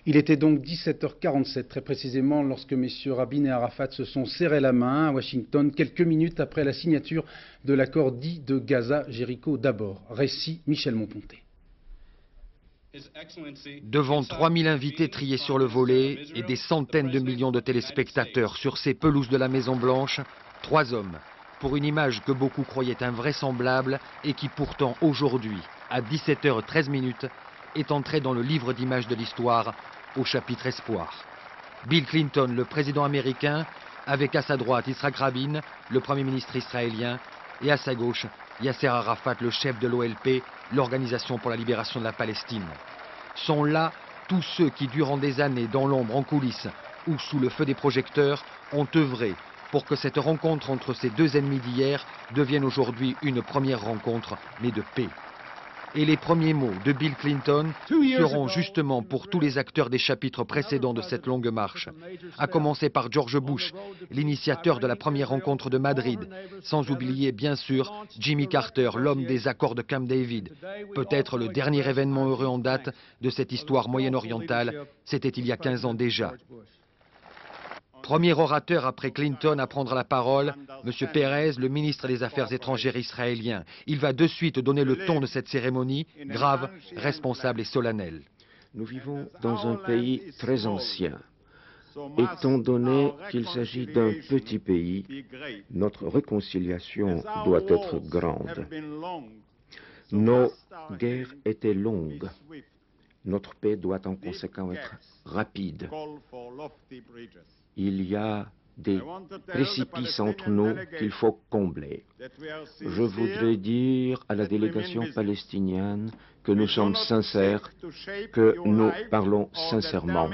Il était donc 17h47 très précisément lorsque messieurs Rabin et Arafat se sont serrés la main à Washington quelques minutes après la signature de l'accord dit de Gaza-Jéricho d'abord. Récit Michel Monponté. Devant 3000 invités triés sur le volet et des centaines de millions de téléspectateurs sur ces pelouses de la Maison-Blanche, 3 hommes, pour une image que beaucoup croyaient invraisemblable et qui pourtant aujourd'hui, à 17h13, est entrée dans le livre d'images de l'histoire au chapitre Espoir. Bill Clinton, le président américain, avec à sa droite Yitzhak Rabin, le Premier ministre israélien, et à sa gauche, Yasser Arafat, le chef de l'OLP, l'Organisation pour la libération de la Palestine. Sont là tous ceux qui, durant des années, dans l'ombre, en coulisses ou sous le feu des projecteurs, ont œuvré pour que cette rencontre entre ces deux ennemis d'hier devienne aujourd'hui une première rencontre, mais de paix. Et les premiers mots de Bill Clinton seront justement pour tous les acteurs des chapitres précédents de cette longue marche, à commencer par George Bush, l'initiateur de la première rencontre de Madrid, sans oublier bien sûr Jimmy Carter, l'homme des accords de Camp David. Peut-être le dernier événement heureux en date de cette histoire moyen-orientale, c'était il y a 15 ans déjà. Premier orateur après Clinton à prendre la parole, M. Peres, le ministre des Affaires étrangères israélien. Il va de suite donner le ton de cette cérémonie, grave, responsable et solennelle. Nous vivons dans un pays très ancien. Étant donné qu'il s'agit d'un petit pays, notre réconciliation doit être grande. Nos guerres étaient longues. Notre paix doit en conséquence être rapide. Il y a des précipices entre nous qu'il faut combler. Je voudrais dire à la délégation palestinienne que nous sommes sincères, que nous parlons sincèrement.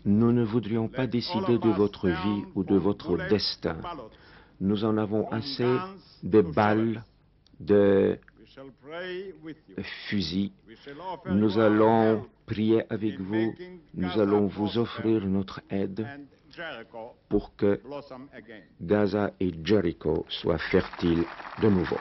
Nous ne voudrions pas décider de votre vie ou de votre destin. Nous en avons assez de balles, de fusils. Nous allons prier avec vous, nous allons vous offrir notre aide pour que Gaza et Jéricho soient fertiles de nouveau.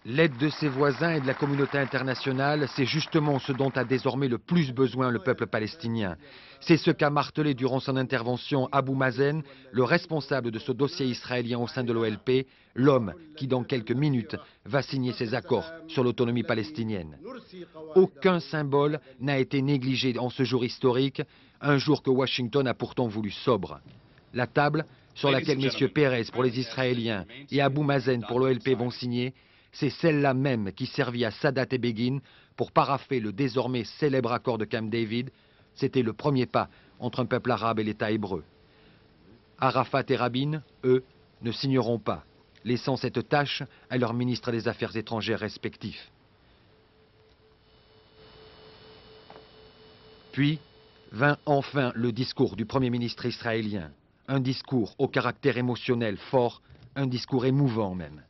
L'aide de ses voisins et de la communauté internationale, c'est justement ce dont a désormais le plus besoin le peuple palestinien. C'est ce qu'a martelé durant son intervention Abou Mazen, le responsable de ce dossier israélien au sein de l'OLP, l'homme qui dans quelques minutes va signer ses accords sur l'autonomie palestinienne. Aucun symbole n'a été négligé en ce jour historique, un jour que Washington a pourtant voulu sobre. La table sur laquelle M. Peres pour les Israéliens et Abou Mazen pour l'OLP vont signer, c'est celle-là même qui servit à Sadat et Begin pour parapher le désormais célèbre accord de Camp David. C'était le premier pas entre un peuple arabe et l'État hébreu. Arafat et Rabin, eux, ne signeront pas, laissant cette tâche à leurs ministres des Affaires étrangères respectifs. Puis vint enfin le discours du Premier ministre israélien, un discours au caractère émotionnel fort, un discours émouvant même.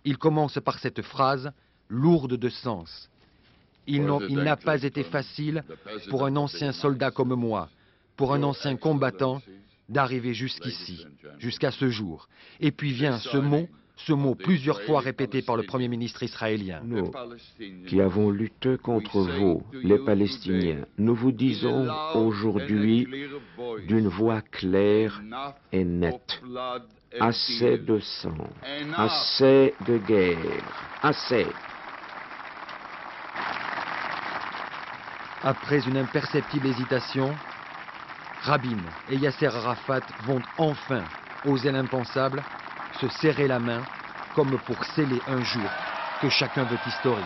Il commence par cette phrase, lourde de sens. Il n'a pas été facile pour un ancien soldat comme moi, pour un ancien combattant, d'arriver jusqu'ici, jusqu'à ce jour. Et puis vient ce mot plusieurs fois répété par le Premier ministre israélien. Nous, qui avons lutté contre vous, les Palestiniens, nous vous disons aujourd'hui d'une voix claire et nette. Assez de sang, assez de guerre, assez. Après une imperceptible hésitation, Rabin et Yasser Arafat vont enfin oser l'impensable, se serrer la main comme pour sceller un jour que chacun veut historique.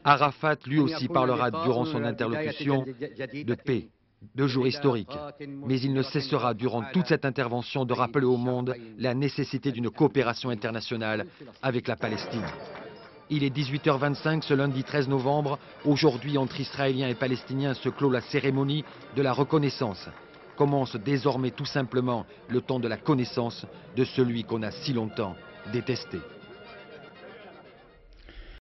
Arafat, lui aussi, parlera durant son interlocution de paix, de jour historique. Mais il ne cessera durant toute cette intervention de rappeler au monde la nécessité d'une coopération internationale avec la Palestine. Il est 18h25 ce lundi 13 novembre. Aujourd'hui, entre Israéliens et Palestiniens se clôt la cérémonie de la reconnaissance. Commence désormais tout simplement le temps de la connaissance de celui qu'on a si longtemps détesté.